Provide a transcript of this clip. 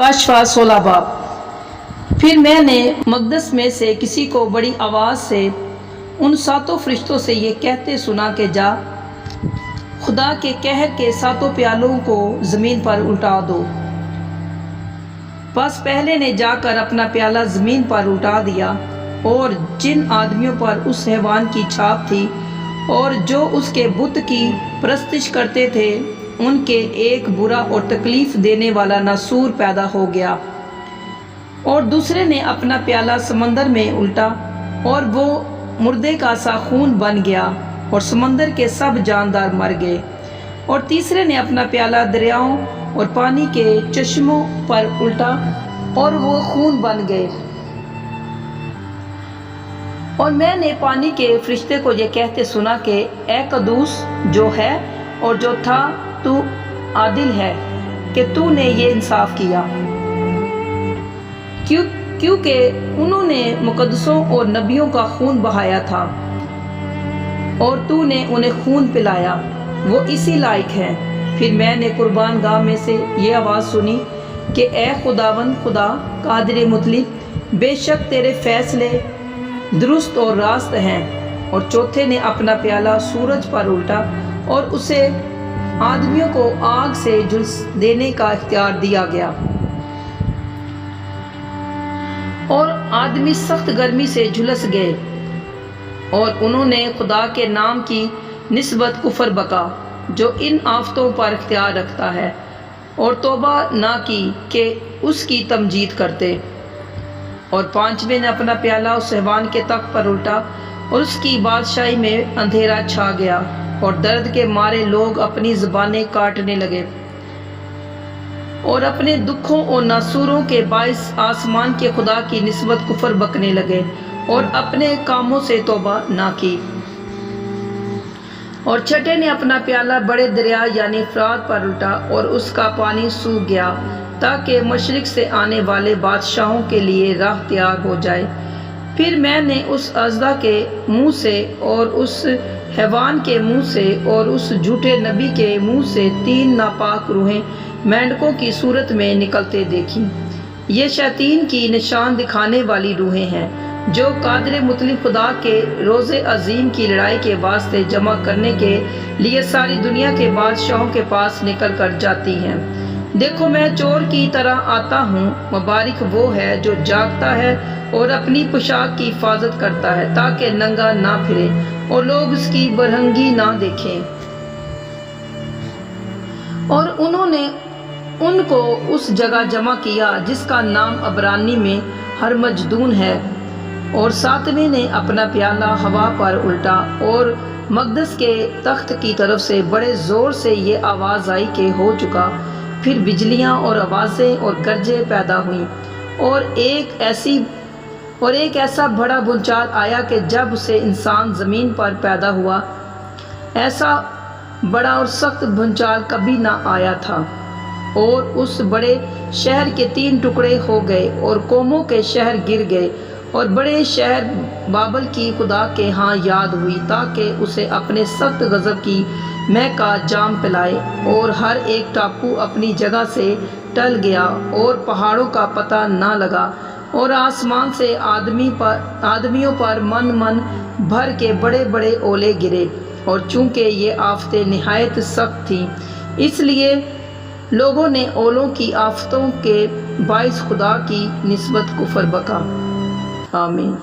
काशफा 16 बाब। फिर मैंने मकदस में से किसी को बड़ी आवाज़ से उन सातों फरिश्तों से ये कहते सुना कि जा, खुदा के कहर के सातों प्यालों को ज़मीन पर उल्टा दो। बस पहले ने जाकर अपना प्याला ज़मीन पर उल्टा दिया, और जिन आदमियों पर उस हैवान की छाप थी और जो उसके बुत की परस्तिश करते थे, उनके एक बुरा और तकलीफ़ देने वाला नासूर पैदा हो गया। और दूसरे ने अपना प्याला समंदर में उल्टा, और वो मुर्दे का सा खून बन गया, और समंदर के सब जानदार मर गए। और तीसरे ने अपना प्याला दरियाओं और पानी के चश्मों पर उल्टा, और वो खून बन गए। और मैंने पानी के फरिश्ते को ये कहते सुना कि ए कदूस जो है और जो था, तू आदिल है कि तूने ये इंसाफ किया, क्योंकि उन्होंने मुकद्दसों और नबियों का खून बहाया था, और तूने उन्हें खून पिलाया, वो इसी लायक है। फिर मैंने कुर्बान गाह में से ये आवाज़ सुनी कि ए खुदावंद खुदा कादिर मुतलिब, बेशक तेरे फैसले दुरुस्त और रास्त हैं। और चौथे ने अपना प्याला सूरज पर उल्टा, और उसे आदमियों को आग से झुलस देने का इख्तियार दिया गया, और आदमी सख्त गर्मी से झुलस गए, और उन्होंने खुदा के नाम की निस्बत कुफर बका जो इन आफतों पर इख्तियार रखता है, और तौबा ना की कि उसकी तमजीद करते। और पांचवें ने अपना प्याला उस हैवान के तख्त पर उल्टा, और उसकी बादशाही में अंधेरा छा गया, और दर्द के मारे लोग अपनी ज़बानें काटने लगे, और अपने दुखों और नासूरों के बाइस आसमान के खुदा की निस्बत कुफर बकने लगे, और अपने कामों से तौबा ना की। और छठे ने अपना प्याला बड़े दरिया यानी फरात पर उल्टा, और उसका पानी सूख गया, ताकि मशरिक से आने वाले बादशाहों के लिए राह तैयार हो जाए। फिर मैंने उस अज़दा के मुंह से और उस हैवान के मुंह से और उस झूठे नबी के मुंह से 3 नापाक रूहें मेंढकों की सूरत में निकलते देखी। ये शैतान की निशान दिखाने वाली रूहें हैं, जो कादिर मुतलिब खुदा के रोज़े अजीम की लड़ाई के वास्ते जमा करने के लिए सारी दुनिया के बादशाहों के पास निकल कर जाती हैं। देखो, मैं चोर की तरह आता हूँ। मुबारक वो है जो जागता है और अपनी पोशाक की हिफाजत करता है, ताकि नंगा ना फिरे और लोग उसकी बरहंगी ना देखें। और उन्होंने उनको उस जगह जमा किया जिसका नाम अबरानी में हरमजदून है। और सातवें ने अपना प्याला हवा पर उल्टा, और मकदस के तख्त की तरफ से बड़े ज़ोर से ये आवाज़ आई कि हो चुका। फिर बिजलियाँ और आवाज़ें और गरजें पैदा हुईं, और एक ऐसा बड़ा भूचाल आया कि जब से इंसान ज़मीन पर पैदा हुआ, ऐसा बड़ा और सख्त भूचाल कभी ना आया था। और उस बड़े शहर के 3 टुकड़े हो गए, और कौमों के शहर गिर गए, और बड़े शहर बाबल की खुदा के यहाँ याद हुई, ताकि उसे अपने सख्त गज़ब की मैं का जाम पिलाए। और हर एक टापू अपनी जगह से टल गया, और पहाड़ों का पता ना लगा, और आसमान से आदमियों पर मन मन भर के बड़े बड़े ओले गिरे। और चूंकि ये आफतें निहायत सख्त थीं, इसलिए लोगों ने ओलों की आफतों के बाइस खुदा की निस्बत कुफर बका। आमीन।